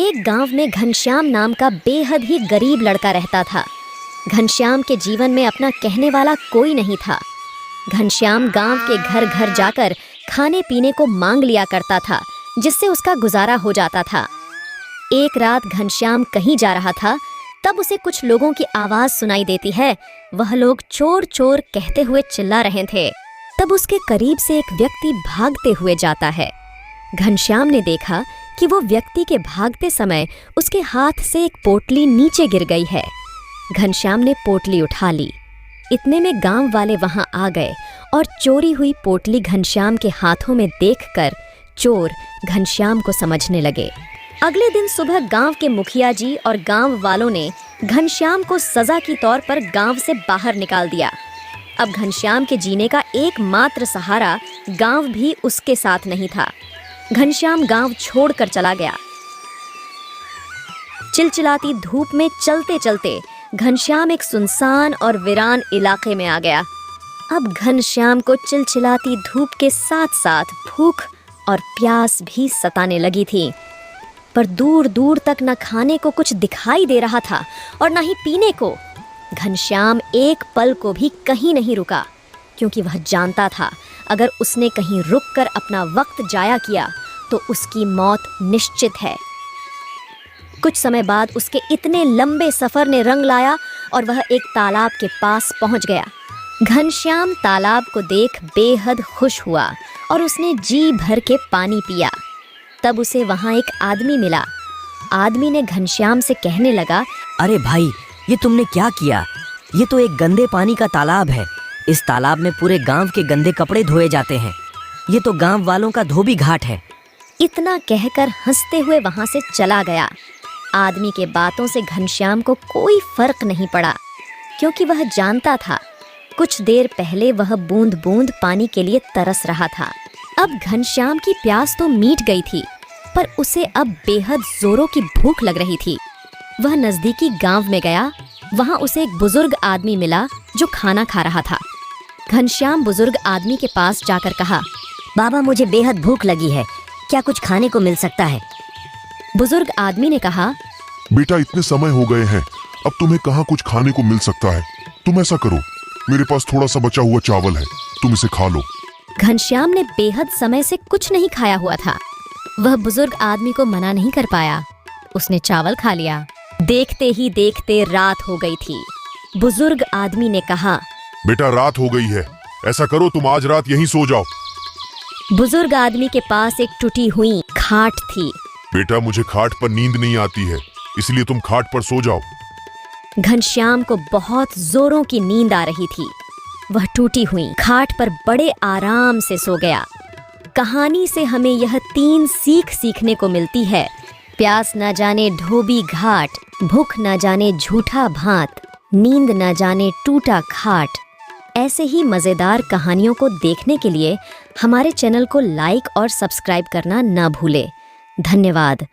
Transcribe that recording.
एक गांव में घनश्याम नाम का बेहद ही गरीब लड़का रहता था। घनश्याम के जीवन में अपना कहने वाला कोई नहीं था। घनश्याम गांव के घर घर जाकर खाने पीने को मांग लिया करता था, जिससे उसका गुजारा हो जाता था। एक रात घनश्याम कहीं जा रहा था, तब उसे कुछ लोगों की आवाज सुनाई देती है। वह लोग चोर चोर कहते हुए चिल्ला रहे थे। तब उसके करीब से एक व्यक्ति भागते हुए जाता है। घनश्याम ने देखा कि वो व्यक्ति के भागते समय उसके हाथ से एक पोटली नीचे गिर गई है। घनश्याम ने पोटली उठा ली। इतने में गांव वाले वहां आ गए और चोरी हुई पोटली घनश्याम के हाथों में देखकर चोर घनश्याम को समझने लगे। अगले दिन सुबह गांव के मुखिया जी और गांव वालों ने घनश्याम को सजा की तौर पर गांव से बाहर निकाल दिया। अब घनश्याम के जीने का एकमात्र सहारा गांव भी उसके साथ नहीं था। घनश्याम गांव छोड़कर चला गया। चिलचिलाती धूप में चलते चलते घनश्याम एक सुनसान और वीरान इलाके में आ गया। अब घनश्याम को चिलचिलाती धूप के साथ साथ भूख और प्यास भी सताने लगी थी, पर दूर दूर तक न खाने को कुछ दिखाई दे रहा था और न ही पीने को। घनश्याम एक पल को भी कहीं नहीं रुका, क्योंकि वह जानता था अगर उसने कहीं रुककर अपना वक्त जाया किया तो उसकी मौत निश्चित है। कुछ समय बाद उसके इतने लंबे सफर ने रंग लाया और वह एक तालाब के पास पहुंच गया। घनश्याम तालाब को देख बेहद खुश हुआ और उसने जी भर के पानी पिया। तब उसे वहां एक आदमी मिला। आदमी ने घनश्याम से कहने लगा, अरे भाई, ये तुमने क्या किया? ये तो एक गंदे पानी का तालाब है। इस तालाब में पूरे गांव के गंदे कपड़े धोए जाते हैं। ये तो गांव वालों का धोबी घाट है। इतना कहकर हंसते हुए वहां से चला गया। आदमी के बातों से घनश्याम को कोई फर्क नहीं पड़ा, क्योंकि वह जानता था कुछ देर पहले वह बूंद बूंद पानी के लिए तरस रहा था। अब घनश्याम की प्यास तो मीट गई थी, पर उसे अब बेहद जोरों की भूख लग रही थी। वह नजदीकी गांव में गया। वहां उसे एक बुजुर्ग आदमी मिला जो खाना खा रहा था। घनश्याम बुजुर्ग आदमी के पास जाकर कहा, बाबा, मुझे बेहद भूख लगी है, क्या कुछ खाने को मिल सकता है? बुजुर्ग आदमी ने कहा, बेटा, इतने समय हो गए हैं, अब तुम्हें कहाँ कुछ खाने को मिल सकता है। तुम ऐसा करो, मेरे पास थोड़ा सा बचा हुआ चावल है, तुम इसे खा लो। घनश्याम ने बेहद समय से कुछ नहीं खाया हुआ था। वह बुजुर्ग आदमी को मना नहीं कर पाया। उसने चावल खा लिया। देखते ही देखते रात हो गई थी। बुजुर्ग आदमी ने कहा, बेटा, रात हो गई है, ऐसा करो तुम आज रात यहीं सो जाओ। बुजुर्ग आदमी के पास एक टूटी हुई खाट थी। बेटा, मुझे खाट पर नींद नहीं आती है, इसलिए तुम खाट पर सो जाओ। घनश्याम को बहुत जोरों की नींद आ रही थी। वह टूटी हुई खाट पर बड़े आराम से सो गया। कहानी से हमें यह 3 सीख सीखने को मिलती है। प्यास न जाने धोबी घाट, भूख न जाने झूठा भात, नींद न जाने टूटा खाट। ऐसे ही मजेदार कहानियों को देखने के लिए हमारे चैनल को लाइक और सब्सक्राइब करना न भूले। धन्यवाद।